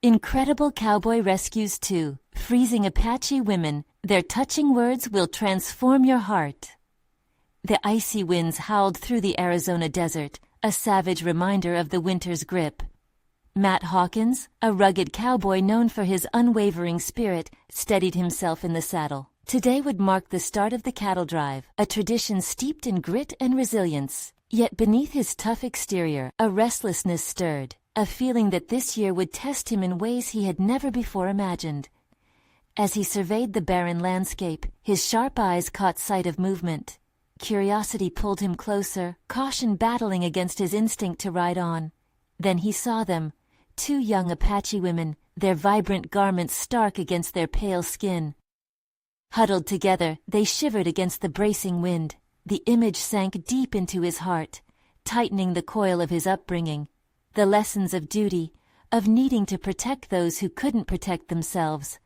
Incredible Cowboy rescues 2. Freezing Apache women. Their touching words will transform your heart. The icy winds howled through the Arizona desert, a savage reminder of the winter's grip. Matt Hawkins, a rugged cowboy known for his unwavering spirit, steadied himself in the saddle. Today would mark the start of the cattle drive, a tradition steeped in grit and resilience. Yet beneath his tough exterior, a restlessness stirred, a feeling that this year would test him in ways he had never before imagined. As he surveyed the barren landscape, his sharp eyes caught sight of movement. Curiosity pulled him closer, caution battling against his instinct to ride on. Then he saw them, 2 young Apache women, their vibrant garments stark against their pale skin. Huddled together, they shivered against the bracing wind. The image sank deep into his heart, tightening the coil of his upbringing. The lessons of duty, of needing to protect those who couldn't protect themselves.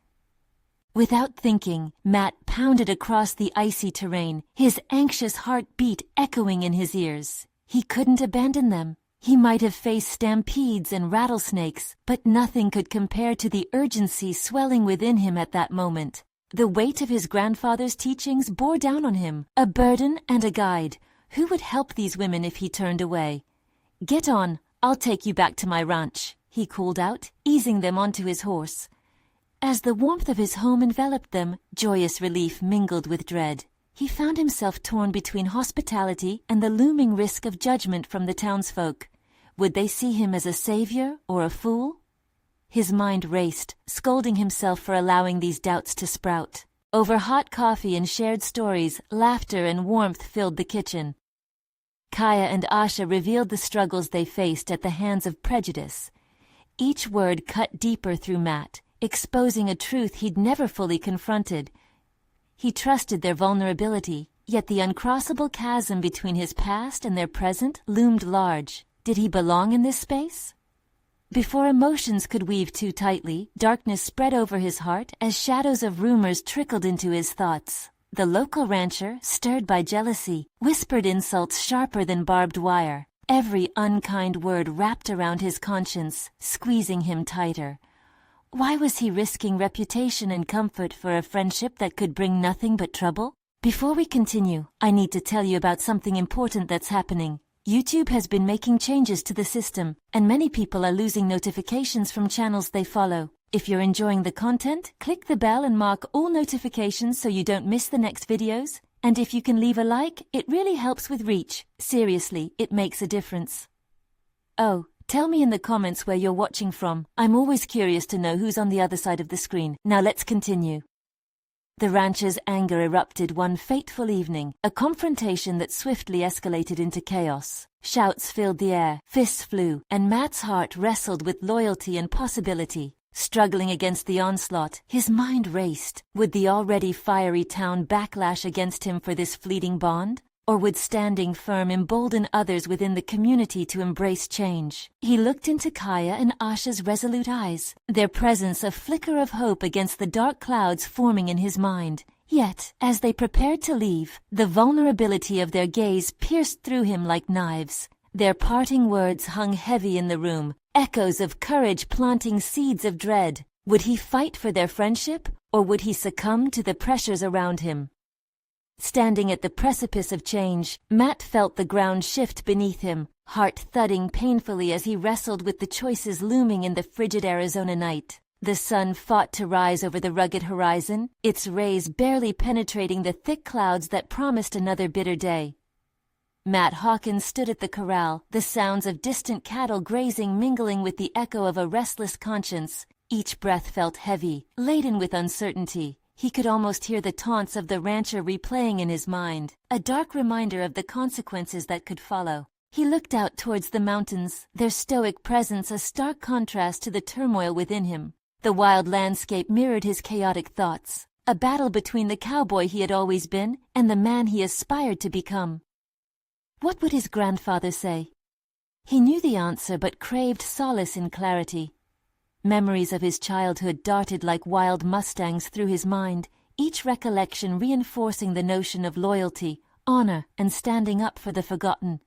Without thinking, Matt pounded across the icy terrain, his anxious heart beat echoing in his ears. He couldn't abandon them. He might have faced stampedes and rattlesnakes, but nothing could compare to the urgency swelling within him at that moment. The weight of his grandfather's teachings bore down on him, a burden and a guide. Who would help these women if he turned away? "Get on, I'll take you back to my ranch," he called out, easing them onto his horse. As the warmth of his home enveloped them, joyous relief mingled with dread. He found himself torn between hospitality and the looming risk of judgment from the townsfolk. Would they see him as a savior or a fool? His mind raced, scolding himself for allowing these doubts to sprout. Over hot coffee and shared stories, laughter and warmth filled the kitchen. Kaya and Asha revealed the struggles they faced at the hands of prejudice. Each word cut deeper through Matt, exposing a truth he'd never fully confronted. He trusted their vulnerability, yet the uncrossable chasm between his past and their present loomed large. Did he belong in this space? Before emotions could weave too tightly, darkness spread over his heart as shadows of rumors trickled into his thoughts. The local rancher, stirred by jealousy, whispered insults sharper than barbed wire. Every unkind word wrapped around his conscience, squeezing him tighter. Why was he risking reputation and comfort for a friendship that could bring nothing but trouble? Before we continue, I need to tell you about something important that's happening. YouTube has been making changes to the system, and many people are losing notifications from channels they follow. If you're enjoying the content, click the bell and mark all notifications so you don't miss the next videos. And if you can leave a like, it really helps with reach. Seriously, it makes a difference. Oh, tell me in the comments where you're watching from. I'm always curious to know who's on the other side of the screen. Now let's continue. The rancher's anger erupted one fateful evening, a confrontation that swiftly escalated into chaos. Shouts filled the air, fists flew, and Matt's heart wrestled with loyalty and possibility. Struggling against the onslaught, his mind raced. Would the already fiery town backlash against him for this fleeting bond? Or would standing firm embolden others within the community to embrace change? He looked into Kaya and Asha's resolute eyes, their presence a flicker of hope against the dark clouds forming in his mind. Yet, as they prepared to leave, the vulnerability of their gaze pierced through him like knives. Their parting words hung heavy in the room, echoes of courage planting seeds of dread. Would he fight for their friendship, or would he succumb to the pressures around him? Standing at the precipice of change, Matt felt the ground shift beneath him, heart thudding painfully as he wrestled with the choices looming in the frigid Arizona night. The sun fought to rise over the rugged horizon, its rays barely penetrating the thick clouds that promised another bitter day. Matt Hawkins stood at the corral, the sounds of distant cattle grazing mingling with the echo of a restless conscience. Each breath felt heavy, laden with uncertainty. He could almost hear the taunts of the rancher replaying in his mind, a dark reminder of the consequences that could follow. He looked out towards the mountains, their stoic presence a stark contrast to the turmoil within him. The wild landscape mirrored his chaotic thoughts, a battle between the cowboy he had always been and the man he aspired to become. What would his grandfather say? He knew the answer but craved solace in clarity. Memories of his childhood darted like wild mustangs through his mind, each recollection reinforcing the notion of loyalty, honor, and standing up for the forgotten.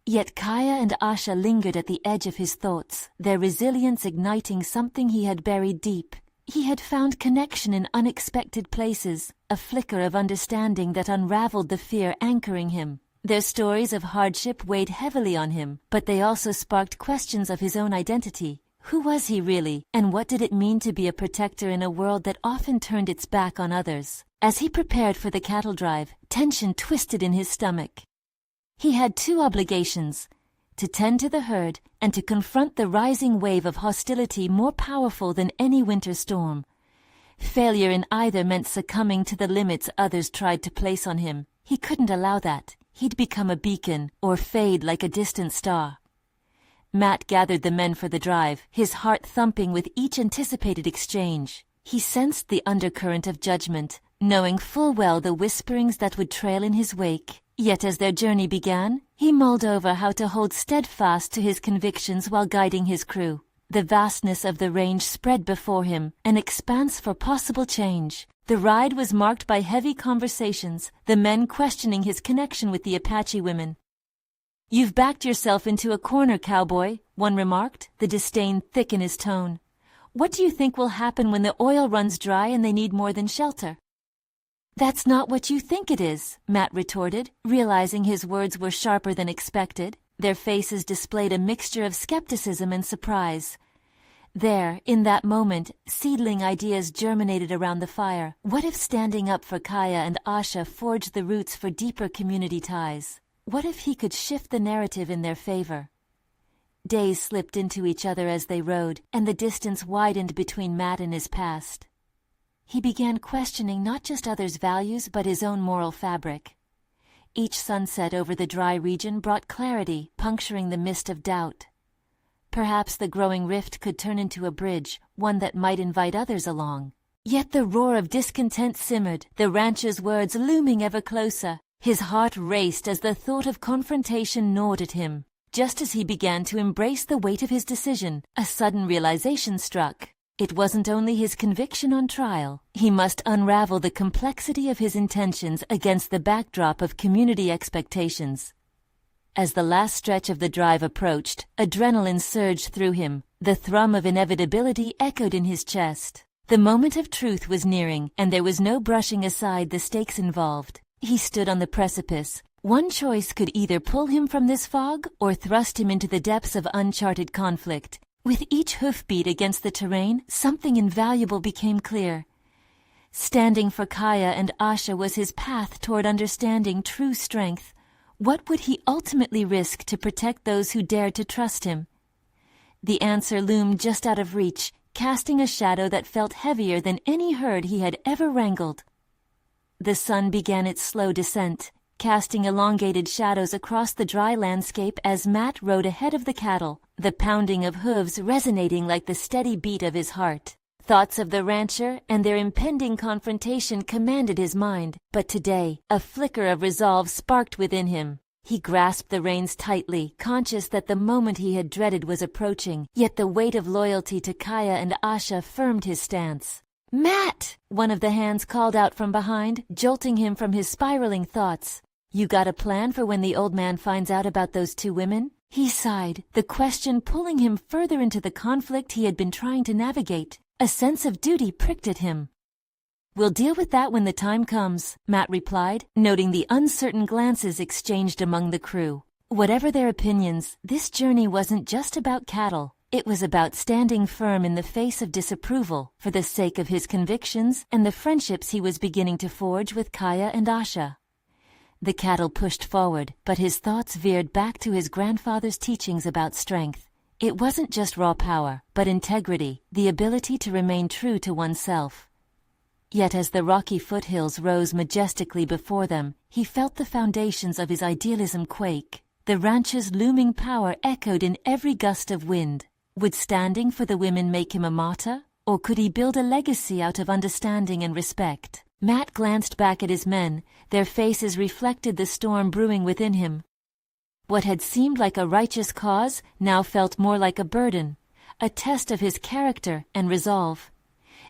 Yet Kaya and Asha lingered at the edge of his thoughts, their resilience igniting something he had buried deep. He had found connection in unexpected places, a flicker of understanding that unraveled the fear anchoring him. Their stories of hardship weighed heavily on him, but they also sparked questions of his own identity. Who was he really, and what did it mean to be a protector in a world that often turned its back on others? As he prepared for the cattle drive, tension twisted in his stomach. He had two obligations: to tend to the herd and to confront the rising wave of hostility more powerful than any winter storm. Failure in either meant succumbing to the limits others tried to place on him. He couldn't allow that. He'd become a beacon or fade like a distant star. Matt gathered the men for the drive, his heart thumping with each anticipated exchange. He sensed the undercurrent of judgment, knowing full well the whisperings that would trail in his wake. Yet as their journey began, he mulled over how to hold steadfast to his convictions while guiding his crew. The vastness of the range spread before him, an expanse for possible change. The ride was marked by heavy conversations, the men questioning his connection with the Apache women. "You've backed yourself into a corner, Cowboy," one remarked, the disdain thick in his tone. "What do you think will happen when the oil runs dry and they need more than shelter?" "That's not what you think it is," Matt retorted, realizing his words were sharper than expected. Their faces displayed a mixture of skepticism and surprise. There, in that moment, seedling ideas germinated around the fire. What if standing up for Kaya and Asha forged the roots for deeper community ties? What if he could shift the narrative in their favor? Days slipped into each other as they rode, and the distance widened between Matt and his past. He began questioning not just others' values but his own moral fabric. Each sunset over the dry region brought clarity, puncturing the mist of doubt. Perhaps the growing rift could turn into a bridge, one that might invite others along. Yet the roar of discontent simmered, the rancher's words looming ever closer. His heart raced as the thought of confrontation gnawed at him. Just as he began to embrace the weight of his decision, a sudden realization struck. It wasn't only his conviction on trial. He must unravel the complexity of his intentions against the backdrop of community expectations. As the last stretch of the drive approached, adrenaline surged through him. The thrum of inevitability echoed in his chest. The moment of truth was nearing, and there was no brushing aside the stakes involved. He stood on the precipice. One choice could either pull him from this fog or thrust him into the depths of uncharted conflict. With each hoofbeat against the terrain, something invaluable became clear. Standing for Kaya and Asha was his path toward understanding true strength. What would he ultimately risk to protect those who dared to trust him? The answer loomed just out of reach, casting a shadow that felt heavier than any herd he had ever wrangled. The sun began its slow descent, casting elongated shadows across the dry landscape as Matt rode ahead of the cattle, the pounding of hooves resonating like the steady beat of his heart. Thoughts of the rancher and their impending confrontation commanded his mind, but today, a flicker of resolve sparked within him. He grasped the reins tightly, conscious that the moment he had dreaded was approaching, yet the weight of loyalty to Kaya and Asha firmed his stance. "Matt!" one of the hands called out from behind, jolting him from his spiraling thoughts. "You got a plan for when the old man finds out about those two women?" He sighed, the question pulling him further into the conflict he had been trying to navigate. A sense of duty pricked at him. "We'll deal with that when the time comes," Matt replied, noting the uncertain glances exchanged among the crew. Whatever their opinions, this journey wasn't just about cattle. It was about standing firm in the face of disapproval for the sake of his convictions and the friendships he was beginning to forge with Kaya and Asha. The cattle pushed forward, but his thoughts veered back to his grandfather's teachings about strength. It wasn't just raw power, but integrity, the ability to remain true to oneself. Yet as the rocky foothills rose majestically before them, he felt the foundations of his idealism quake. The ranch's looming power echoed in every gust of wind. Would standing for the women make him a martyr? Or could he build a legacy out of understanding and respect? Matt glanced back at his men. Their faces reflected the storm brewing within him. What had seemed like a righteous cause now felt more like a burden, a test of his character and resolve.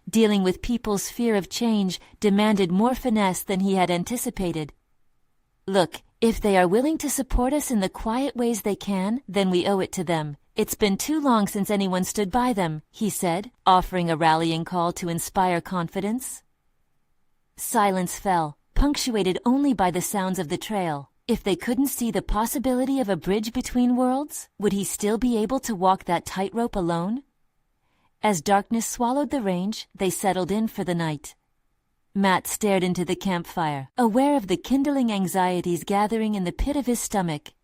Dealing with people's fear of change demanded more finesse than he had anticipated. "Look, If they are willing to support us in the quiet ways they can, then we owe it to them. It's been too long since anyone stood by them, he said, offering a rallying call to inspire confidence. Silence fell, punctuated only by the sounds of the trail. If they couldn't see the possibility of a bridge between worlds, would he still be able to walk that tightrope alone? As darkness swallowed the range, they settled in for the night. Matt stared into the campfire, aware of the kindling anxieties gathering in the pit of his stomach.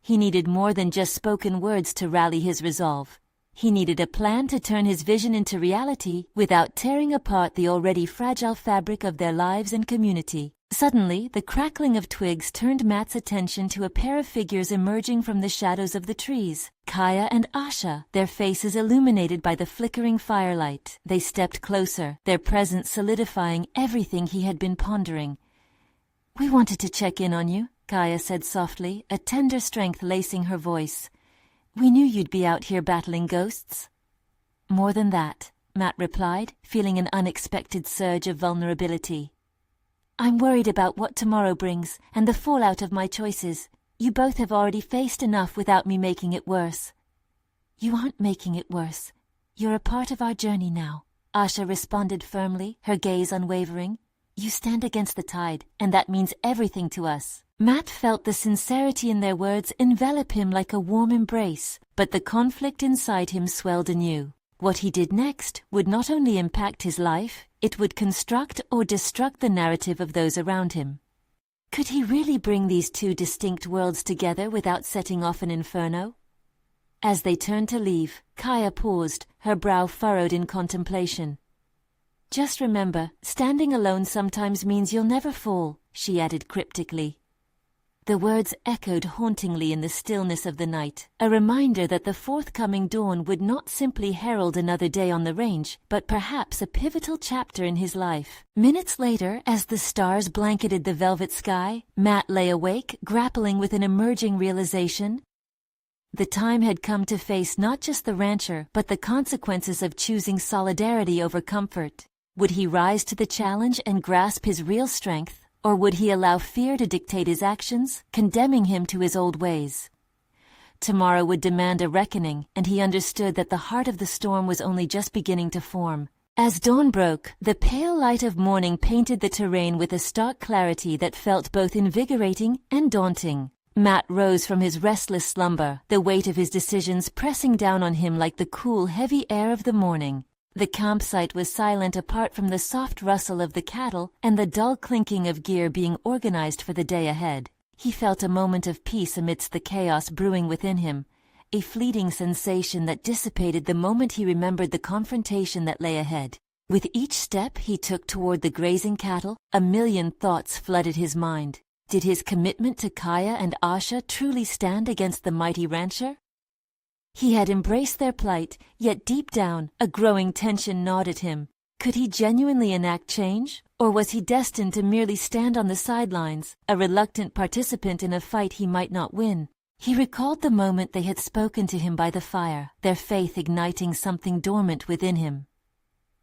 He needed more than just spoken words to rally his resolve. He needed a plan to turn his vision into reality without tearing apart the already fragile fabric of their lives and community. Suddenly, the crackling of twigs turned Matt's attention to a pair of figures emerging from the shadows of the trees. Kaya and Asha, their faces illuminated by the flickering firelight. They stepped closer, their presence solidifying everything he had been pondering. "We wanted to check in on you," Kaya said softly, a tender strength lacing her voice. "We knew you'd be out here battling ghosts." "More than that," Matt replied, feeling an unexpected surge of vulnerability. "I'm worried about what tomorrow brings and the fallout of my choices. You both have already faced enough without me making it worse." "You aren't making it worse. You're a part of our journey now," Asha responded firmly, her gaze unwavering. "You stand against the tide, and that means everything to us." Matt felt the sincerity in their words envelop him like a warm embrace, but the conflict inside him swelled anew. What he did next would not only impact his life, it would construct or destruct the narrative of those around him. Could he really bring these two distinct worlds together without setting off an inferno? As they turned to leave, Kaya paused, her brow furrowed in contemplation. "Just remember, standing alone sometimes means you'll never fall," she added cryptically. The words echoed hauntingly in the stillness of the night, a reminder that the forthcoming dawn would not simply herald another day on the range, but perhaps a pivotal chapter in his life. Minutes later, as the stars blanketed the velvet sky, Matt lay awake, grappling with an emerging realization. The time had come to face not just the rancher, but the consequences of choosing solidarity over comfort. Would he rise to the challenge and grasp his real strength? Or would he allow fear to dictate his actions, condemning him to his old ways? Tomorrow would demand a reckoning, and he understood that the heart of the storm was only just beginning to form. As dawn broke, the pale light of morning painted the terrain with a stark clarity that felt both invigorating and daunting. Matt rose from his restless slumber, the weight of his decisions pressing down on him like the cool, heavy air of the morning. The campsite was silent apart from the soft rustle of the cattle and the dull clinking of gear being organized for the day ahead. He felt a moment of peace amidst the chaos brewing within him, a fleeting sensation that dissipated the moment he remembered the confrontation that lay ahead. With each step he took toward the grazing cattle, a million thoughts flooded his mind. Did his commitment to Kaya and Asha truly stand against the mighty rancher? He had embraced their plight, yet deep down, a growing tension gnawed at him. Could he genuinely enact change, or was he destined to merely stand on the sidelines, a reluctant participant in a fight he might not win? He recalled the moment they had spoken to him by the fire, their faith igniting something dormant within him.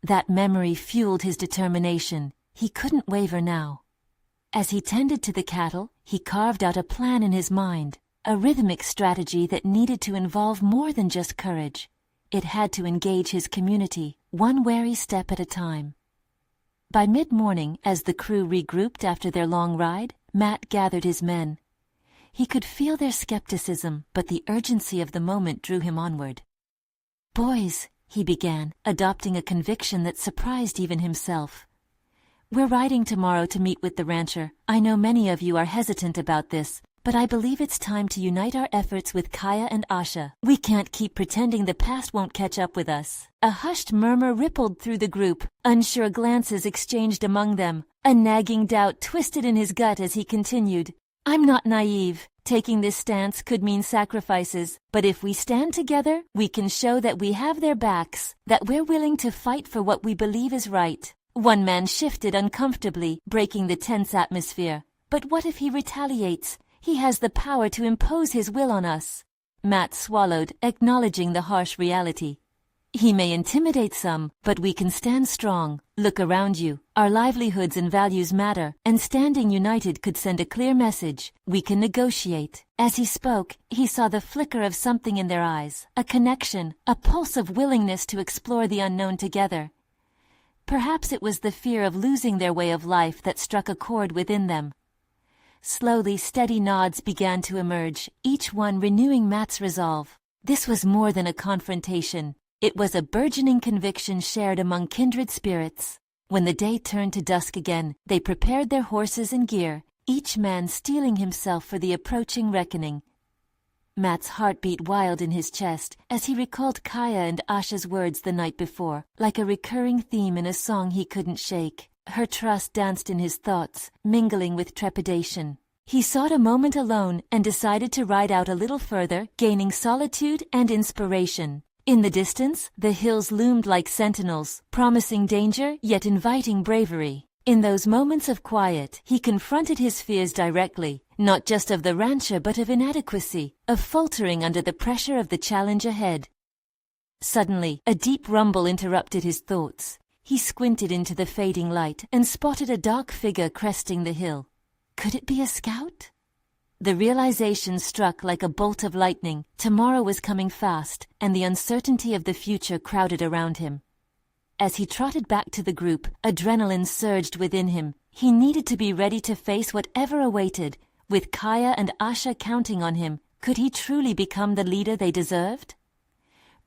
That memory fueled his determination. He couldn't waver now. As he tended to the cattle, he carved out a plan in his mind. A rhythmic strategy that needed to involve more than just courage. It had to engage his community, one wary step at a time. By mid-morning, as the crew regrouped after their long ride, Matt gathered his men. He could feel their skepticism, but the urgency of the moment drew him onward. "Boys," he began, adopting a conviction that surprised even himself. "We're riding tomorrow to meet with the rancher. I know many of you are hesitant about this, but I believe it's time to unite our efforts with Kaya and Asha. We can't keep pretending the past won't catch up with us." A hushed murmur rippled through the group, unsure glances exchanged among them. A nagging doubt twisted in his gut as he continued. "I'm not naive. Taking this stance could mean sacrifices, but if we stand together, we can show that we have their backs, that we're willing to fight for what we believe is right." One man shifted uncomfortably, breaking the tense atmosphere. "But what if he retaliates? He has the power to impose his will on us." Matt swallowed, acknowledging the harsh reality. "He may intimidate some, but we can stand strong. Look around you. Our livelihoods and values matter, and standing united could send a clear message. We can negotiate. As he spoke, he saw the flicker of something in their eyes, a connection, a pulse of willingness to explore the unknown together. Perhaps it was the fear of losing their way of life that struck a chord within them. Slowly, steady nods began to emerge, each one renewing Matt's resolve. This was more than a confrontation. It was a burgeoning conviction shared among kindred spirits. When the day turned to dusk again, they prepared their horses and gear, each man steeling himself for the approaching reckoning. Matt's heart beat wild in his chest as he recalled Kaya and Asha's words the night before, like a recurring theme in a song he couldn't shake. Her trust danced in his thoughts, mingling with trepidation. He sought a moment alone and decided to ride out a little further, gaining solitude and inspiration. In the distance, the hills loomed like sentinels, promising danger yet inviting bravery. In those moments of quiet, he confronted his fears directly, not just of the rancher but of inadequacy, of faltering under the pressure of the challenge ahead. Suddenly, a deep rumble interrupted his thoughts. He squinted into the fading light and spotted a dark figure cresting the hill. Could it be a scout? The realization struck like a bolt of lightning. Tomorrow was coming fast, and the uncertainty of the future crowded around him. As he trotted back to the group, adrenaline surged within him. He needed to be ready to face whatever awaited. With Kaya and Asha counting on him, could he truly become the leader they deserved?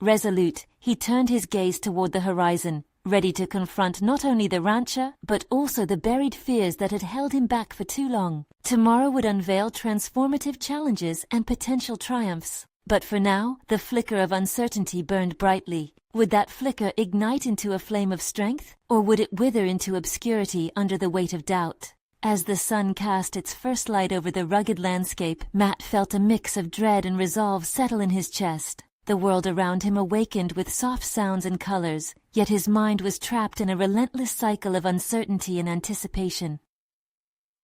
Resolute, he turned his gaze toward the horizon, ready to confront not only the rancher, but also the buried fears that had held him back for too long. Tomorrow would unveil transformative challenges and potential triumphs. But for now, the flicker of uncertainty burned brightly. Would that flicker ignite into a flame of strength, or would it wither into obscurity under the weight of doubt? As the sun cast its first light over the rugged landscape, Matt felt a mix of dread and resolve settle in his chest. The world around him awakened with soft sounds and colors, yet his mind was trapped in a relentless cycle of uncertainty and anticipation.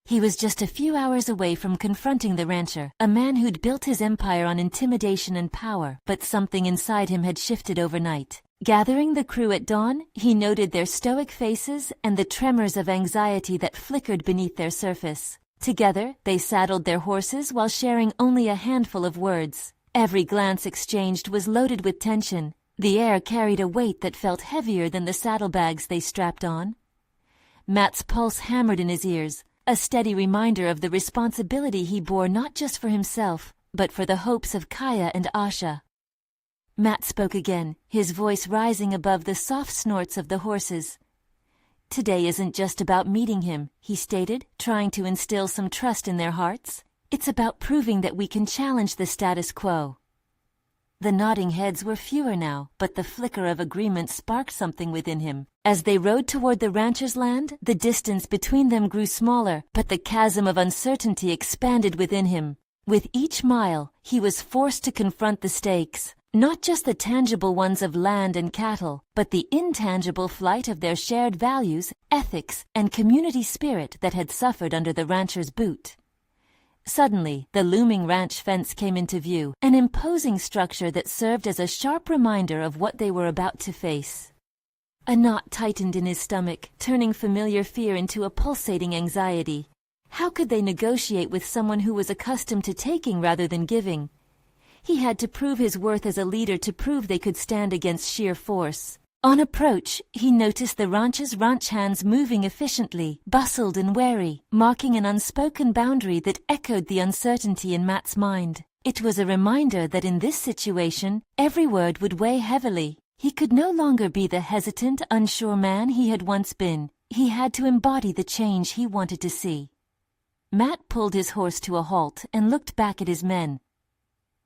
He was just a few hours away from confronting the rancher, a man who'd built his empire on intimidation and power, but something inside him had shifted overnight. Gathering the crew at dawn, he noted their stoic faces and the tremors of anxiety that flickered beneath their surface. Together, they saddled their horses while sharing only a handful of words. Every glance exchanged was loaded with tension. The air carried a weight that felt heavier than the saddlebags they strapped on. Matt's pulse hammered in his ears, a steady reminder of the responsibility he bore not just for himself, but for the hopes of Kaya and Asha. Matt spoke again, his voice rising above the soft snorts of the horses. Today isn't just about meeting him, he stated, trying to instill some trust in their hearts. It's about proving that we can challenge the status quo. The nodding heads were fewer now, but the flicker of agreement sparked something within him. As they rode toward the rancher's land, the distance between them grew smaller, but the chasm of uncertainty expanded within him. With each mile, he was forced to confront the stakes, not just the tangible ones of land and cattle, but the intangible flight of their shared values, ethics, and community spirit that had suffered under the rancher's boot. Suddenly, the looming ranch fence came into view, an imposing structure that served as a sharp reminder of what they were about to face. A knot tightened in his stomach, turning familiar fear into a pulsating anxiety. How could they negotiate with someone who was accustomed to taking rather than giving? He had to prove his worth as a leader to prove they could stand against sheer force. On approach, he noticed the rancher's ranch hands moving efficiently, bustled and wary, marking an unspoken boundary that echoed the uncertainty in Matt's mind. It was a reminder that in this situation, every word would weigh heavily. He could no longer be the hesitant, unsure man he had once been. He had to embody the change he wanted to see. Matt pulled his horse to a halt and looked back at his men.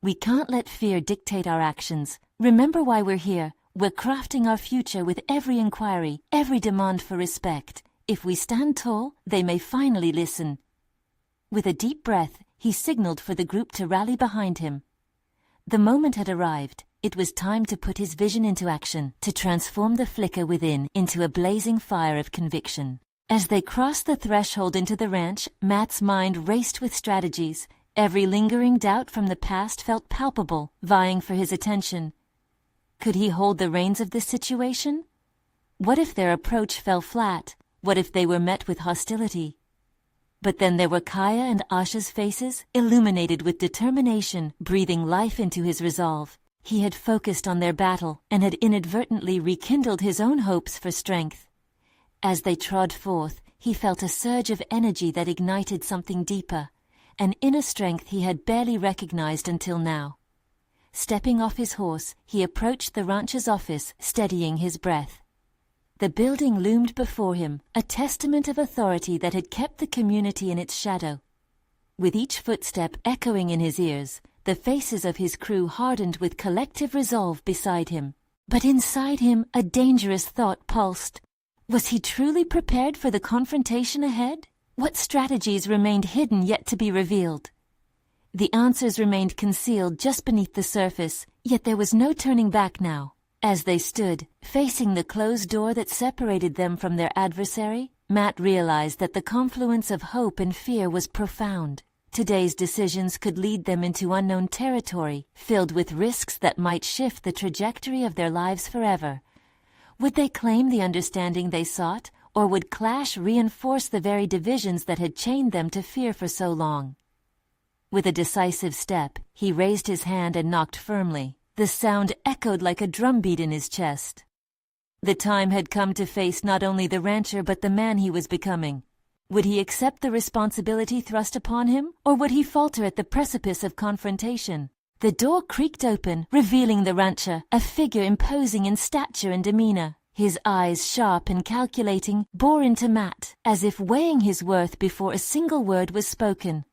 We can't let fear dictate our actions. Remember why we're here. We're crafting our future with every inquiry, every demand for respect. If we stand tall, they may finally listen. With a deep breath, he signaled for the group to rally behind him. The moment had arrived. It was time to put his vision into action, to transform the flicker within into a blazing fire of conviction. As they crossed the threshold into the ranch, Matt's mind raced with strategies. Every lingering doubt from the past felt palpable, vying for his attention. Could he hold the reins of this situation? What if their approach fell flat? What if they were met with hostility? But then there were Kaya and Asha's faces, illuminated with determination, breathing life into his resolve. He had focused on their battle and had inadvertently rekindled his own hopes for strength. As they trod forth, he felt a surge of energy that ignited something deeper, an inner strength he had barely recognized until now. Stepping off his horse, he approached the rancher's office, steadying his breath. The building loomed before him, a testament of authority that had kept the community in its shadow. With each footstep echoing in his ears, the faces of his crew hardened with collective resolve beside him. But inside him, a dangerous thought pulsed. Was he truly prepared for the confrontation ahead? What strategies remained hidden yet to be revealed? The answers remained concealed just beneath the surface, yet there was no turning back now. As they stood, facing the closed door that separated them from their adversary, Matt realized that the confluence of hope and fear was profound. Today's decisions could lead them into unknown territory, filled with risks that might shift the trajectory of their lives forever. Would they claim the understanding they sought, or would clash reinforce the very divisions that had chained them to fear for so long? With a decisive step, he raised his hand and knocked firmly. The sound echoed like a drumbeat in his chest. The time had come to face not only the rancher but the man he was becoming. Would he accept the responsibility thrust upon him, or would he falter at the precipice of confrontation? The door creaked open, revealing the rancher, a figure imposing in stature and demeanor. His eyes, sharp and calculating, bore into Matt, as if weighing his worth before a single word was spoken.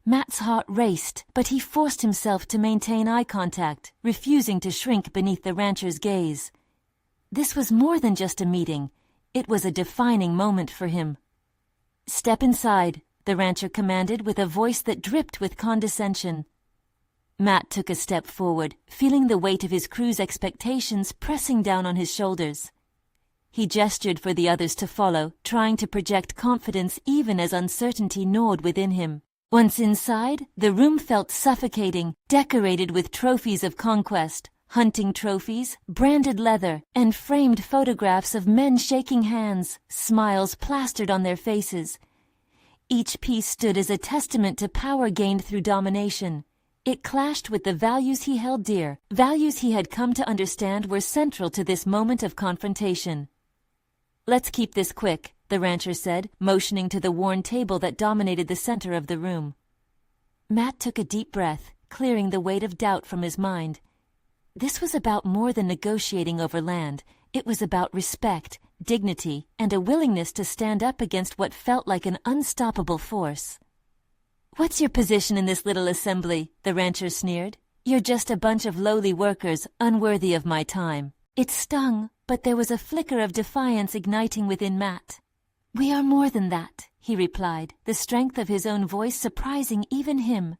Matt's heart raced, but he forced himself to maintain eye contact, refusing to shrink beneath the rancher's gaze. This was more than just a meeting. It was a defining moment for him. "Step inside," the rancher commanded with a voice that dripped with condescension. Matt took a step forward, feeling the weight of his crew's expectations pressing down on his shoulders. He gestured for the others to follow, trying to project confidence even as uncertainty gnawed within him. Once inside, the room felt suffocating, decorated with trophies of conquest, hunting trophies, branded leather, and framed photographs of men shaking hands, smiles plastered on their faces. Each piece stood as a testament to power gained through domination. It clashed with the values he held dear, values he had come to understand were central to this moment of confrontation. "Let's keep this quick," the rancher said, motioning to the worn table that dominated the center of the room. Matt took a deep breath, clearing the weight of doubt from his mind. This was about more than negotiating over land. It was about respect, dignity, and a willingness to stand up against what felt like an unstoppable force. "What's your position in this little assembly?" the rancher sneered. "You're just a bunch of lowly workers, unworthy of my time." It stung, but there was a flicker of defiance igniting within Matt. "We are more than that," he replied, the strength of his own voice surprising even him.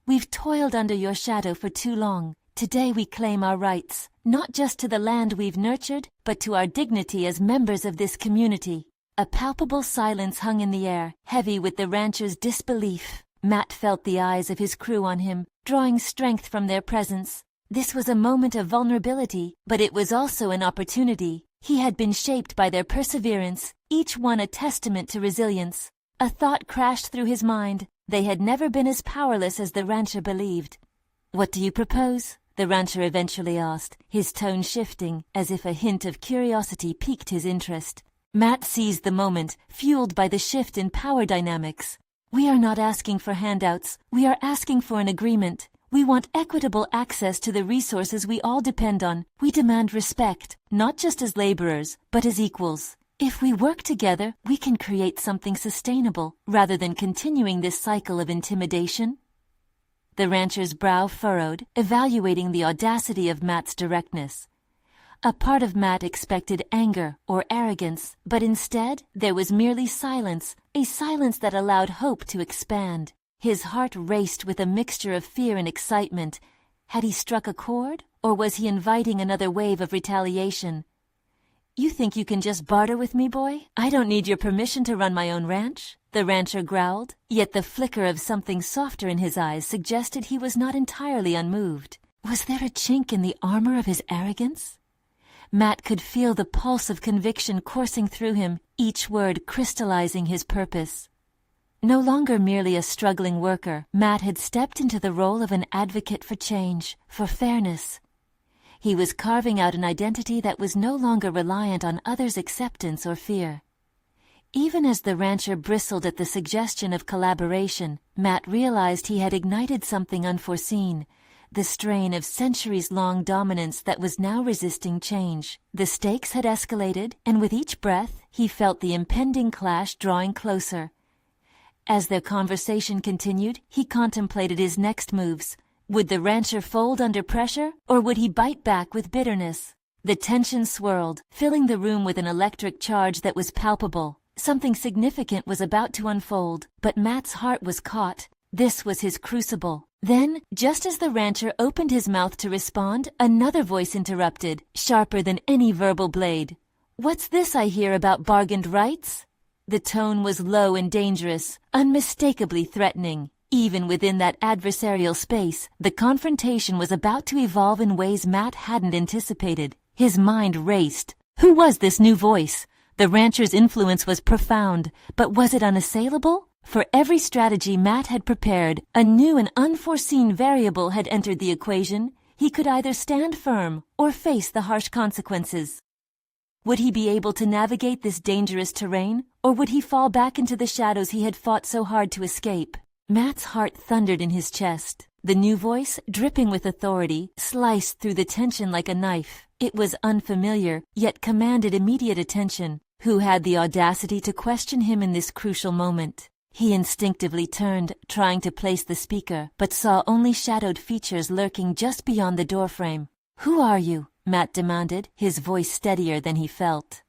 "We've toiled under your shadow for too long. Today we claim our rights, not just to the land we've nurtured, but to our dignity as members of this community." A palpable silence hung in the air, heavy with the rancher's disbelief. Matt felt the eyes of his crew on him, drawing strength from their presence. This was a moment of vulnerability, but it was also an opportunity. He had been shaped by their perseverance, each one a testament to resilience. A thought crashed through his mind. They had never been as powerless as the rancher believed. "What do you propose?" the rancher eventually asked, his tone shifting, as if a hint of curiosity piqued his interest. Matt seized the moment, fueled by the shift in power dynamics. "We are not asking for handouts. We are asking for an agreement. We want equitable access to the resources we all depend on. We demand respect, not just as laborers, but as equals. If we work together, we can create something sustainable, rather than continuing this cycle of intimidation." The rancher's brow furrowed, evaluating the audacity of Matt's directness. A part of Matt expected anger or arrogance, but instead there was merely silence, a silence that allowed hope to expand. His heart raced with a mixture of fear and excitement. Had he struck a chord, or was he inviting another wave of retaliation? "You think you can just barter with me, boy? I don't need your permission to run my own ranch," the rancher growled, yet the flicker of something softer in his eyes suggested he was not entirely unmoved. Was there a chink in the armor of his arrogance? Matt could feel the pulse of conviction coursing through him, each word crystallizing his purpose. No longer merely a struggling worker, Matt had stepped into the role of an advocate for change, for fairness. He was carving out an identity that was no longer reliant on others' acceptance or fear. Even as the rancher bristled at the suggestion of collaboration, Matt realized he had ignited something unforeseen, the strain of centuries-long dominance that was now resisting change. The stakes had escalated, and with each breath, he felt the impending clash drawing closer. As their conversation continued, he contemplated his next moves. Would the rancher fold under pressure, or would he bite back with bitterness? The tension swirled, filling the room with an electric charge that was palpable. Something significant was about to unfold, but Matt's heart was caught. This was his crucible. Then, just as the rancher opened his mouth to respond, another voice interrupted, sharper than any verbal blade. "What's this I hear about bargained rights?" The tone was low and dangerous, unmistakably threatening. Even within that adversarial space, the confrontation was about to evolve in ways Matt hadn't anticipated. His mind raced. Who was this new voice? The rancher's influence was profound, but was it unassailable? For every strategy Matt had prepared, a new and unforeseen variable had entered the equation. He could either stand firm or face the harsh consequences. Would he be able to navigate this dangerous terrain, or would he fall back into the shadows he had fought so hard to escape? Matt's heart thundered in his chest. The new voice, dripping with authority, sliced through the tension like a knife. It was unfamiliar, yet commanded immediate attention. Who had the audacity to question him in this crucial moment? He instinctively turned, trying to place the speaker, but saw only shadowed features lurking just beyond the doorframe. "Who are you?" Matt demanded, his voice steadier than he felt.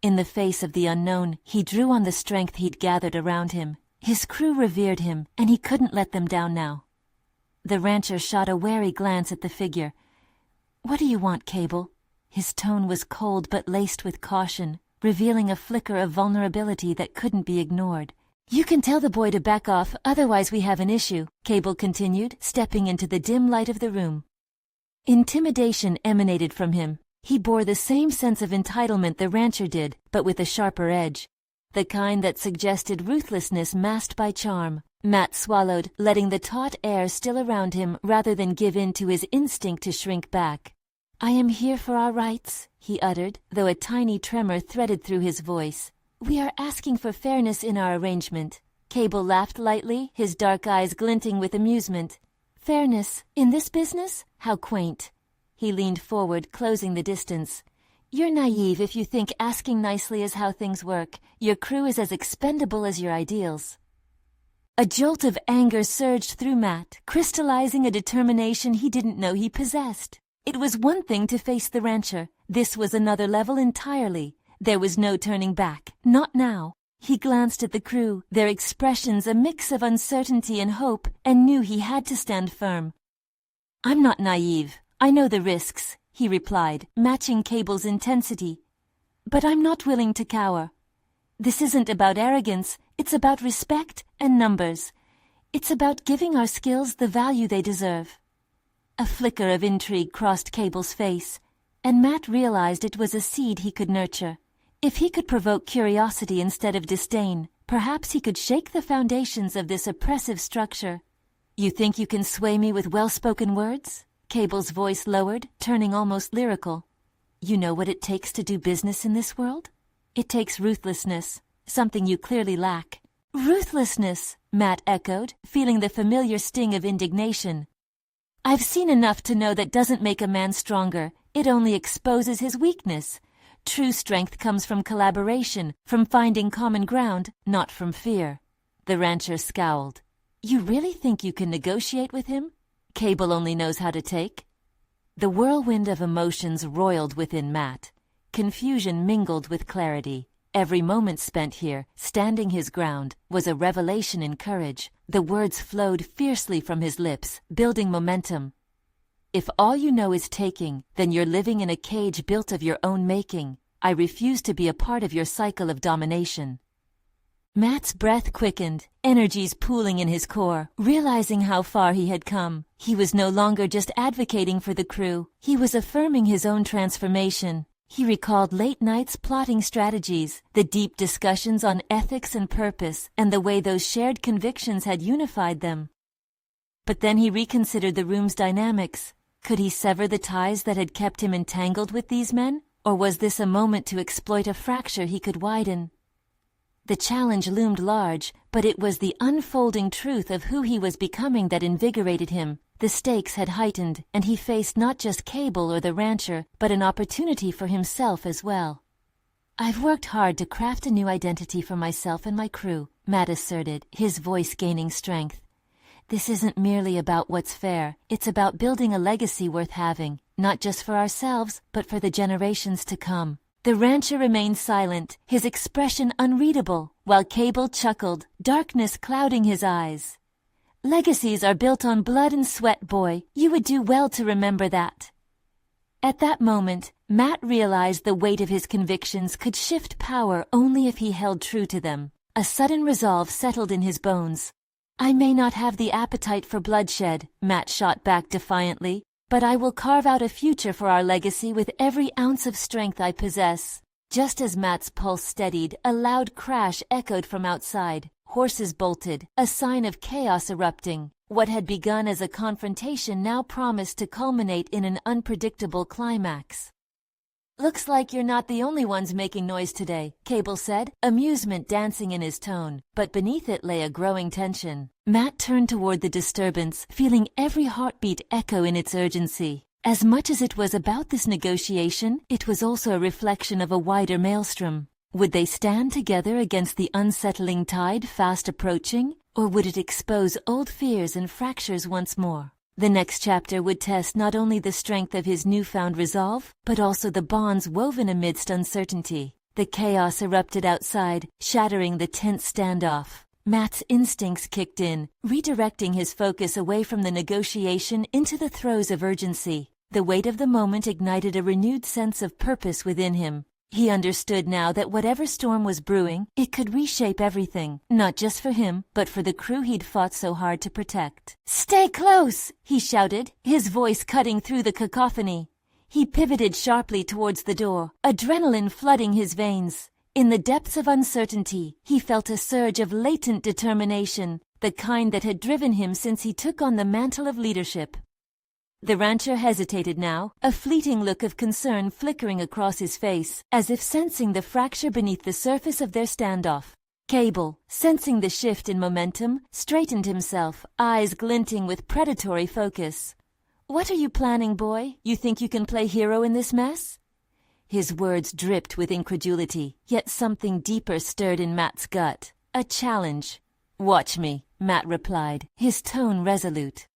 In the face of the unknown, he drew on the strength he'd gathered around him. His crew revered him, and he couldn't let them down now. The rancher shot a wary glance at the figure. "What do you want, Cable?" His tone was cold but laced with caution, revealing a flicker of vulnerability that couldn't be ignored. "You can tell the boy to back off, otherwise we have an issue," Cable continued, stepping into the dim light of the room. Intimidation emanated from him. He bore the same sense of entitlement the rancher did, but with a sharper edge. The kind that suggested ruthlessness masked by charm. Matt swallowed, letting the taut air still around him rather than give in to his instinct to shrink back. "I am here for our rights," he uttered, though a tiny tremor threaded through his voice. "We are asking for fairness in our arrangement." Cable laughed lightly, his dark eyes glinting with amusement. "Fairness? In this business? How quaint." He leaned forward, closing the distance. "You're naive if you think asking nicely is how things work. Your crew is as expendable as your ideals." A jolt of anger surged through Matt, crystallizing a determination he didn't know he possessed. It was one thing to face the rancher. This was another level entirely. There was no turning back. Not now. He glanced at the crew, their expressions a mix of uncertainty and hope, and knew he had to stand firm. "I'm not naive. I know the risks," he replied, matching Cable's intensity. "But I'm not willing to cower. This isn't about arrogance. It's about respect and numbers. It's about giving our skills the value they deserve." A flicker of intrigue crossed Cable's face, and Matt realized it was a seed he could nurture. If he could provoke curiosity instead of disdain, perhaps he could shake the foundations of this oppressive structure. "You think you can sway me with well-spoken words?" Cable's voice lowered, turning almost lyrical. "You know what it takes to do business in this world? It takes ruthlessness, something you clearly lack." "Ruthlessness," Matt echoed, feeling the familiar sting of indignation. "I've seen enough to know that doesn't make a man stronger. It only exposes his weakness. True strength comes from collaboration, from finding common ground, not from fear." The rancher scowled. "You really think you can negotiate with him? Cable only knows how to take." The whirlwind of emotions roiled within Matt. Confusion mingled with clarity. Every moment spent here, standing his ground, was a revelation in courage. The words flowed fiercely from his lips, building momentum. "If all you know is taking, then you're living in a cage built of your own making. I refuse to be a part of your cycle of domination." Matt's breath quickened, energies pooling in his core, realizing how far he had come. He was no longer just advocating for the crew. He was affirming his own transformation. He recalled late nights plotting strategies, the deep discussions on ethics and purpose, and the way those shared convictions had unified them. But then he reconsidered the room's dynamics. Could he sever the ties that had kept him entangled with these men? Or was this a moment to exploit a fracture he could widen? The challenge loomed large, but it was the unfolding truth of who he was becoming that invigorated him. The stakes had heightened, and he faced not just Cable or the rancher, but an opportunity for himself as well. "I've worked hard to craft a new identity for myself and my crew," Matt asserted, his voice gaining strength. "This isn't merely about what's fair, it's about building a legacy worth having, not just for ourselves, but for the generations to come." The rancher remained silent, his expression unreadable, while Cable chuckled, darkness clouding his eyes. "Legacies are built on blood and sweat, boy. You would do well to remember that." At that moment, Matt realized the weight of his convictions could shift power only if he held true to them. A sudden resolve settled in his bones. "I may not have the appetite for bloodshed," Matt shot back defiantly, "but I will carve out a future for our legacy with every ounce of strength I possess." Just as Matt's pulse steadied, a loud crash echoed from outside. Horses bolted, a sign of chaos erupting. What had begun as a confrontation now promised to culminate in an unpredictable climax. "Looks like you're not the only ones making noise today," Cable said, amusement dancing in his tone, but beneath it lay a growing tension. Matt turned toward the disturbance, feeling every heartbeat echo in its urgency. As much as it was about this negotiation, it was also a reflection of a wider maelstrom. Would they stand together against the unsettling tide fast approaching, or would it expose old fears and fractures once more? The next chapter would test not only the strength of his newfound resolve, but also the bonds woven amidst uncertainty. The chaos erupted outside, shattering the tense standoff. Matt's instincts kicked in, redirecting his focus away from the negotiation into the throes of urgency. The weight of the moment ignited a renewed sense of purpose within him. He understood now that whatever storm was brewing, it could reshape everything, not just for him, but for the crew he'd fought so hard to protect. "Stay close!" he shouted, his voice cutting through the cacophony. He pivoted sharply towards the door, adrenaline flooding his veins. In the depths of uncertainty, he felt a surge of latent determination, the kind that had driven him since he took on the mantle of leadership. The rancher hesitated now, a fleeting look of concern flickering across his face, as if sensing the fracture beneath the surface of their standoff. Cable, sensing the shift in momentum, straightened himself, eyes glinting with predatory focus. "What are you planning, boy? You think you can play hero in this mess?" His words dripped with incredulity, yet something deeper stirred in Matt's gut. A challenge. "Watch me," Matt replied, his tone resolute.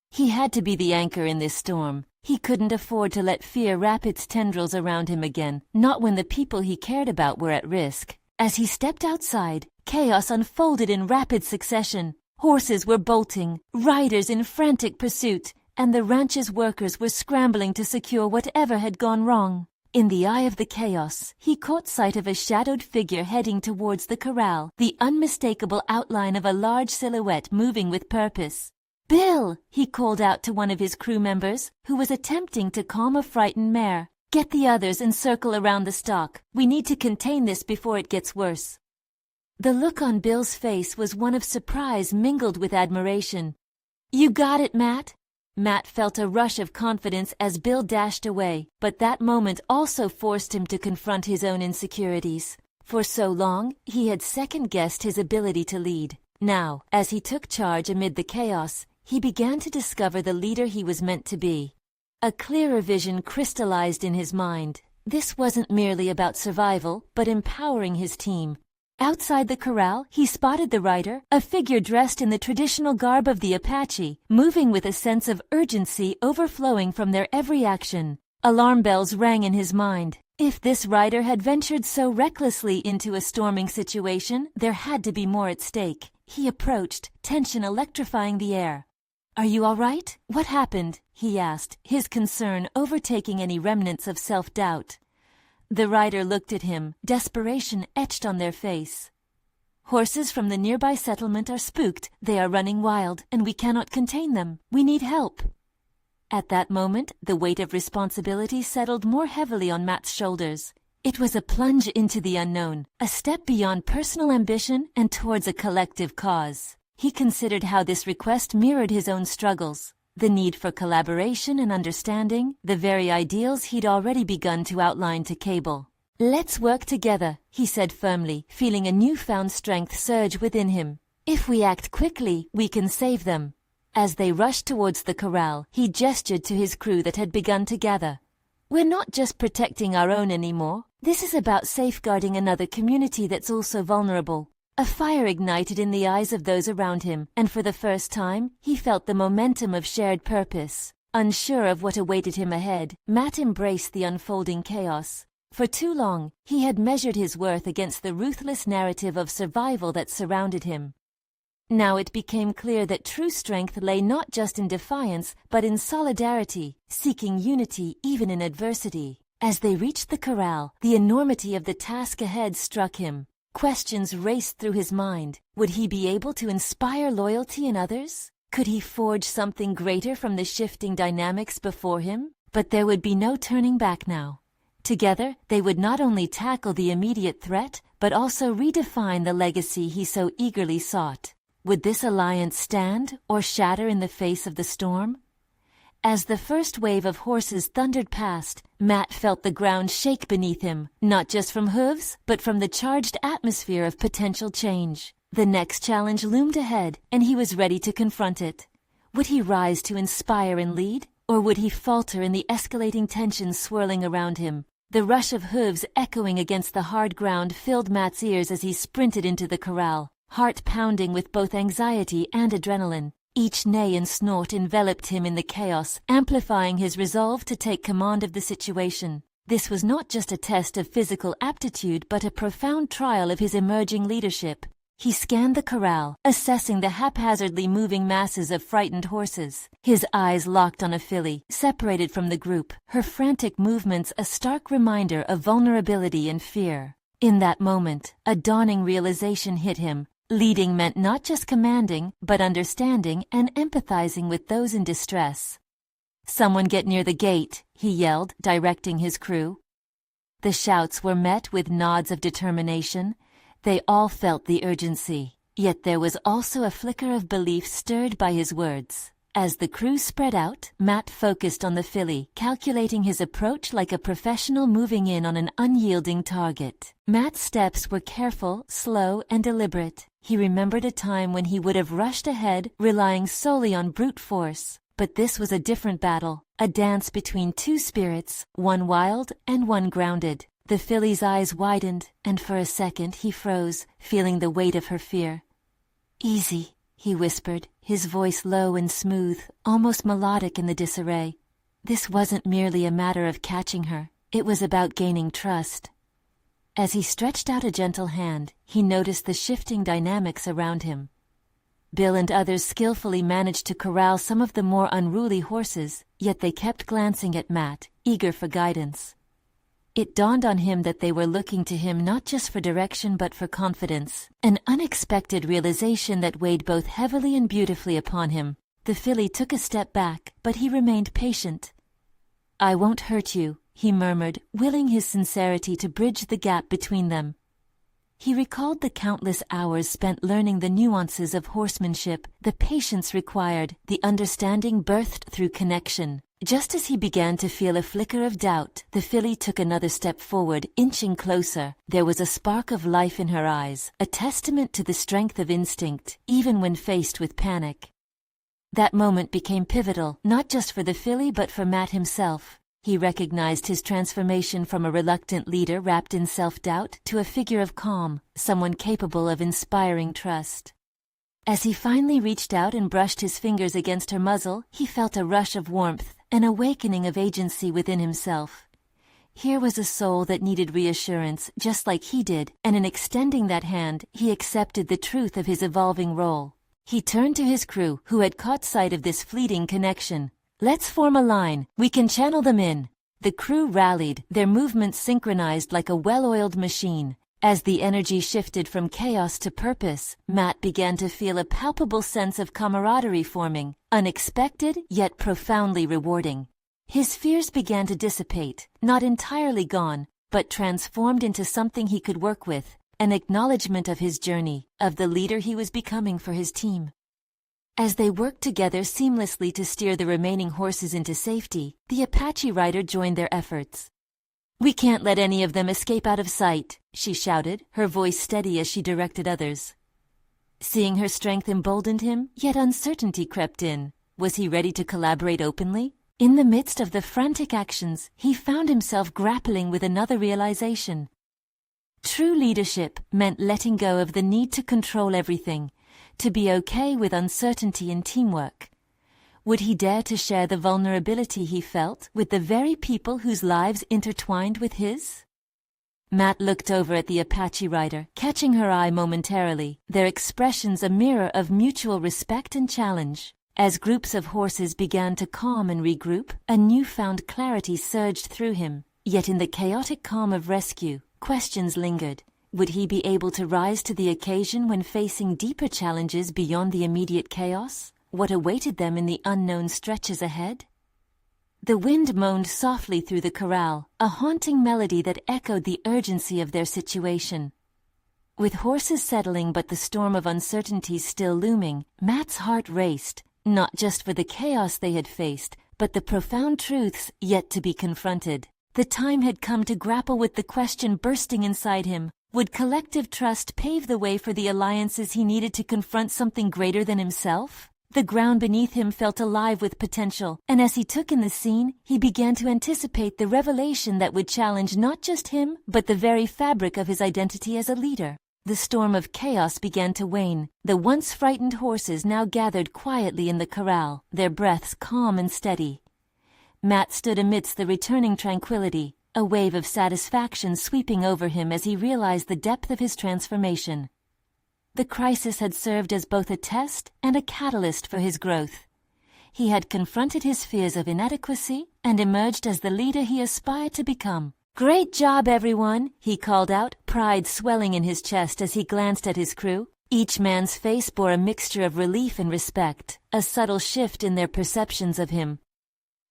He had to be the anchor in this storm. He couldn't afford to let fear wrap its tendrils around him again, not when the people he cared about were at risk. As he stepped outside, chaos unfolded in rapid succession. Horses were bolting, riders in frantic pursuit, and the ranch's workers were scrambling to secure whatever had gone wrong. In the eye of the chaos, he caught sight of a shadowed figure heading towards the corral, the unmistakable outline of a large silhouette moving with purpose. "Bill!" he called out to one of his crew members, who was attempting to calm a frightened mare. "Get the others and circle around the stock. We need to contain this before it gets worse." The look on Bill's face was one of surprise mingled with admiration. "You got it, Matt." Matt felt a rush of confidence as Bill dashed away, but that moment also forced him to confront his own insecurities. For so long, he had second-guessed his ability to lead. Now, as he took charge amid the chaos, he began to discover the leader he was meant to be. A clearer vision crystallized in his mind. This wasn't merely about survival, but empowering his team. Outside the corral, he spotted the rider, a figure dressed in the traditional garb of the Apache, moving with a sense of urgency overflowing from their every action. Alarm bells rang in his mind. If this rider had ventured so recklessly into a storming situation, there had to be more at stake. He approached, tension electrifying the air. "Are you all right? What happened?" he asked, his concern overtaking any remnants of self-doubt. The rider looked at him, desperation etched on their face. "Horses from the nearby settlement are spooked. They are running wild, and we cannot contain them. We need help." At that moment, the weight of responsibility settled more heavily on Matt's shoulders. It was a plunge into the unknown, a step beyond personal ambition and towards a collective cause. He considered how this request mirrored his own struggles, the need for collaboration and understanding, the very ideals he'd already begun to outline to Cable. "Let's work together," he said firmly, feeling a newfound strength surge within him. "If we act quickly, we can save them." As they rushed towards the corral, he gestured to his crew that had begun to gather. "We're not just protecting our own anymore. This is about safeguarding another community that's also vulnerable." A fire ignited in the eyes of those around him, and for the first time, he felt the momentum of shared purpose. Unsure of what awaited him ahead, Matt embraced the unfolding chaos. For too long, he had measured his worth against the ruthless narrative of survival that surrounded him. Now it became clear that true strength lay not just in defiance, but in solidarity, seeking unity even in adversity. As they reached the corral, the enormity of the task ahead struck him. Questions raced through his mind. Would he be able to inspire loyalty in others? Could he forge something greater from the shifting dynamics before him? But there would be no turning back now. Together, they would not only tackle the immediate threat, but also redefine the legacy he so eagerly sought. Would this alliance stand or shatter in the face of the storm? As the first wave of horses thundered past, Matt felt the ground shake beneath him, not just from hooves, but from the charged atmosphere of potential change. The next challenge loomed ahead, and he was ready to confront it. Would he rise to inspire and lead, or would he falter in the escalating tensions swirling around him? The rush of hooves echoing against the hard ground filled Matt's ears as he sprinted into the corral, heart pounding with both anxiety and adrenaline. Each neigh and snort enveloped him in the chaos, amplifying his resolve to take command of the situation. This was not just a test of physical aptitude, but a profound trial of his emerging leadership. He scanned the corral, assessing the haphazardly moving masses of frightened horses. His eyes locked on a filly, separated from the group, her frantic movements a stark reminder of vulnerability and fear. In that moment, a dawning realization hit him. Leading meant not just commanding, but understanding and empathizing with those in distress. "Someone get near the gate," he yelled, directing his crew. The shouts were met with nods of determination. They all felt the urgency, yet there was also a flicker of belief stirred by his words. As the crew spread out, Matt focused on the filly, calculating his approach like a professional moving in on an unyielding target. Matt's steps were careful, slow, and deliberate. He remembered a time when he would have rushed ahead, relying solely on brute force. But this was a different battle, a dance between two spirits, one wild and one grounded. The filly's eyes widened, and for a second he froze, feeling the weight of her fear. "Easy," he whispered, his voice low and smooth, almost melodic in the disarray. This wasn't merely a matter of catching her. It was about gaining trust. As he stretched out a gentle hand, he noticed the shifting dynamics around him. Bill and others skillfully managed to corral some of the more unruly horses, yet they kept glancing at Matt, eager for guidance. It dawned on him that they were looking to him not just for direction but for confidence, an unexpected realization that weighed both heavily and beautifully upon him. The filly took a step back, but he remained patient. "I won't hurt you," he murmured, willing his sincerity to bridge the gap between them. He recalled the countless hours spent learning the nuances of horsemanship, the patience required, the understanding birthed through connection. Just as he began to feel a flicker of doubt, the filly took another step forward, inching closer. There was a spark of life in her eyes, a testament to the strength of instinct, even when faced with panic. That moment became pivotal, not just for the filly but for Matt himself. He recognized his transformation from a reluctant leader wrapped in self-doubt to a figure of calm, someone capable of inspiring trust. As he finally reached out and brushed his fingers against her muzzle, he felt a rush of warmth, an awakening of agency within himself. Here was a soul that needed reassurance, just like he did, and in extending that hand, he accepted the truth of his evolving role. He turned to his crew, who had caught sight of this fleeting connection. "Let's form a line. We can channel them in." The crew rallied, their movements synchronized like a well-oiled machine. As the energy shifted from chaos to purpose, Matt began to feel a palpable sense of camaraderie forming, unexpected yet profoundly rewarding. His fears began to dissipate, not entirely gone, but transformed into something he could work with, an acknowledgement of his journey, of the leader he was becoming for his team. As they worked together seamlessly to steer the remaining horses into safety, the Apache rider joined their efforts. "We can't let any of them escape out of sight," she shouted, her voice steady as she directed others. Seeing her strength emboldened him, yet uncertainty crept in. Was he ready to collaborate openly? In the midst of the frantic actions, he found himself grappling with another realization. True leadership meant letting go of the need to control everything, to be okay with uncertainty and teamwork. Would he dare to share the vulnerability he felt with the very people whose lives intertwined with his? Matt looked over at the Apache rider, catching her eye momentarily, their expressions a mirror of mutual respect and challenge. As groups of horses began to calm and regroup, a newfound clarity surged through him. Yet in the chaotic calm of rescue, questions lingered. Would he be able to rise to the occasion when facing deeper challenges beyond the immediate chaos? What awaited them in the unknown stretches ahead? The wind moaned softly through the corral, a haunting melody that echoed the urgency of their situation. With horses settling but the storm of uncertainty still looming, Matt's heart raced, not just for the chaos they had faced, but the profound truths yet to be confronted. The time had come to grapple with the question bursting inside him. Would collective trust pave the way for the alliances he needed to confront something greater than himself? The ground beneath him felt alive with potential, and as he took in the scene, he began to anticipate the revelation that would challenge not just him, but the very fabric of his identity as a leader. The storm of chaos began to wane. The once frightened horses now gathered quietly in the corral, their breaths calm and steady. Matt stood amidst the returning tranquility, a wave of satisfaction sweeping over him as he realized the depth of his transformation. The crisis had served as both a test and a catalyst for his growth. He had confronted his fears of inadequacy and emerged as the leader he aspired to become. "Great job, everyone," he called out, pride swelling in his chest as he glanced at his crew. Each man's face bore a mixture of relief and respect, a subtle shift in their perceptions of him.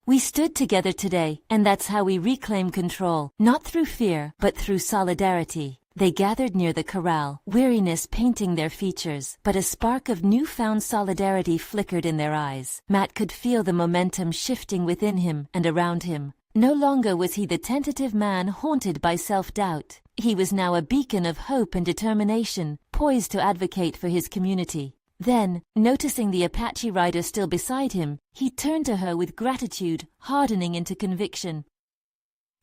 "We stood together today, and that's how we reclaim control, not through fear, but through solidarity." They gathered near the corral, weariness painting their features, but a spark of newfound solidarity flickered in their eyes. Matt could feel the momentum shifting within him and around him. No longer was he the tentative man haunted by self-doubt. He was now a beacon of hope and determination, poised to advocate for his community. Then, noticing the Apache rider still beside him, he turned to her with gratitude, hardening into conviction.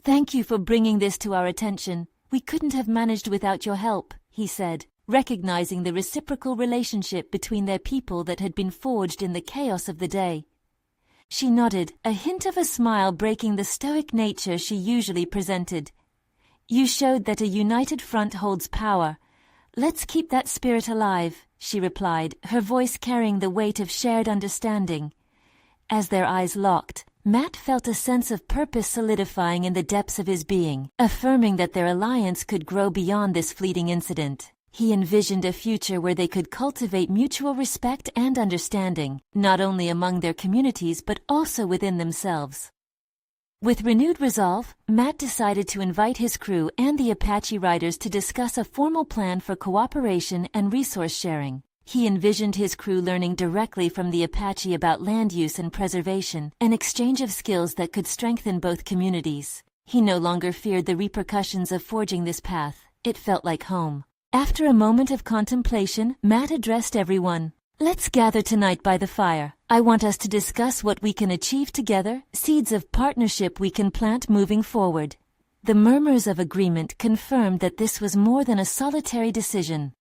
"Thank you for bringing this to our attention. We couldn't have managed without your help," he said, recognizing the reciprocal relationship between their people that had been forged in the chaos of the day. She nodded, a hint of a smile breaking the stoic nature she usually presented. "You showed that a united front holds power. Let's keep that spirit alive," she replied, her voice carrying the weight of shared understanding. As their eyes locked, Matt felt a sense of purpose solidifying in the depths of his being, affirming that their alliance could grow beyond this fleeting incident. He envisioned a future where they could cultivate mutual respect and understanding, not only among their communities but also within themselves. With renewed resolve, Matt decided to invite his crew and the Apache riders to discuss a formal plan for cooperation and resource sharing. He envisioned his crew learning directly from the Apache about land use and preservation, an exchange of skills that could strengthen both communities. He no longer feared the repercussions of forging this path. It felt like home. After a moment of contemplation, Matt addressed everyone. "Let's gather tonight by the fire. I want us to discuss what we can achieve together, seeds of partnership we can plant moving forward." The murmurs of agreement confirmed that this was more than a solitary decision.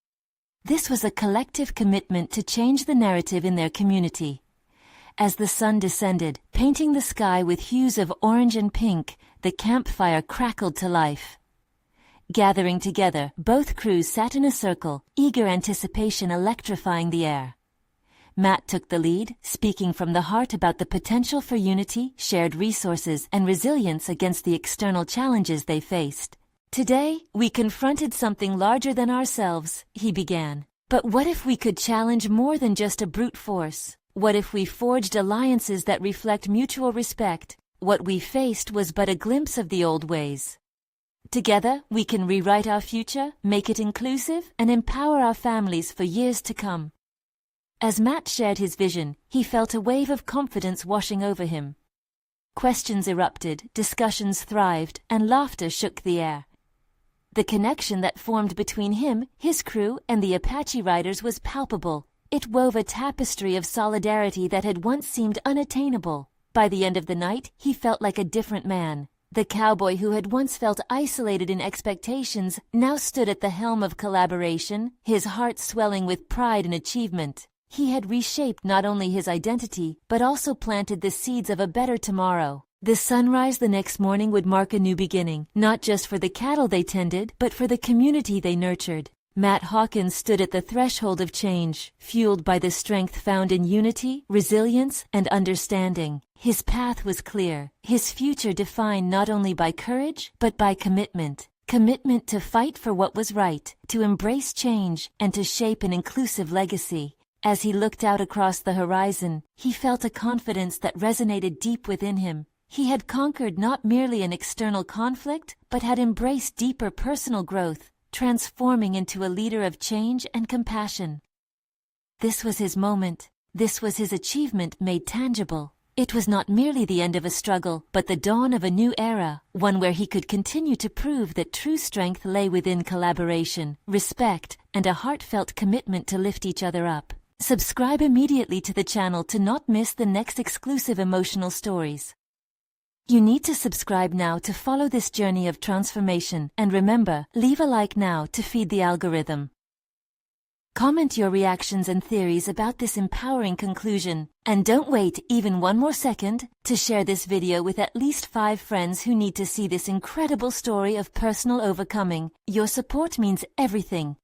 This was a collective commitment to change the narrative in their community. As the sun descended, painting the sky with hues of orange and pink, the campfire crackled to life. Gathering together, both crews sat in a circle, eager anticipation electrifying the air. Matt took the lead, speaking from the heart about the potential for unity, shared resources, and resilience against the external challenges they faced. Today, we confronted something larger than ourselves, he began. But what if we could challenge more than just a brute force? What if we forged alliances that reflect mutual respect? What we faced was but a glimpse of the old ways. Together, we can rewrite our future, make it inclusive, and empower our families for years to come. As Matt shared his vision, he felt a wave of confidence washing over him. Questions erupted, discussions thrived, and laughter shook the air. The connection that formed between him, his crew, and the Apache riders was palpable. It wove a tapestry of solidarity that had once seemed unattainable. By the end of the night, he felt like a different man. The cowboy who had once felt isolated in expectations now stood at the helm of collaboration, his heart swelling with pride and achievement. He had reshaped not only his identity, but also planted the seeds of a better tomorrow. The sunrise the next morning would mark a new beginning, not just for the cattle they tended, but for the community they nurtured. Matt Hawkins stood at the threshold of change, fueled by the strength found in unity, resilience, and understanding. His path was clear, his future defined not only by courage, but by commitment. Commitment to fight for what was right, to embrace change, and to shape an inclusive legacy. As he looked out across the horizon, he felt a confidence that resonated deep within him. He had conquered not merely an external conflict, but had embraced deeper personal growth, transforming into a leader of change and compassion. This was his moment. This was his achievement made tangible. It was not merely the end of a struggle, but the dawn of a new era, one where he could continue to prove that true strength lay within collaboration, respect, and a heartfelt commitment to lift each other up. Subscribe immediately to the channel to not miss the next exclusive emotional stories. You need to subscribe now to follow this journey of transformation, and remember, leave a like now to feed the algorithm. Comment your reactions and theories about this empowering conclusion, and don't wait even one more second to share this video with at least 5 friends who need to see this incredible story of personal overcoming. Your support means everything.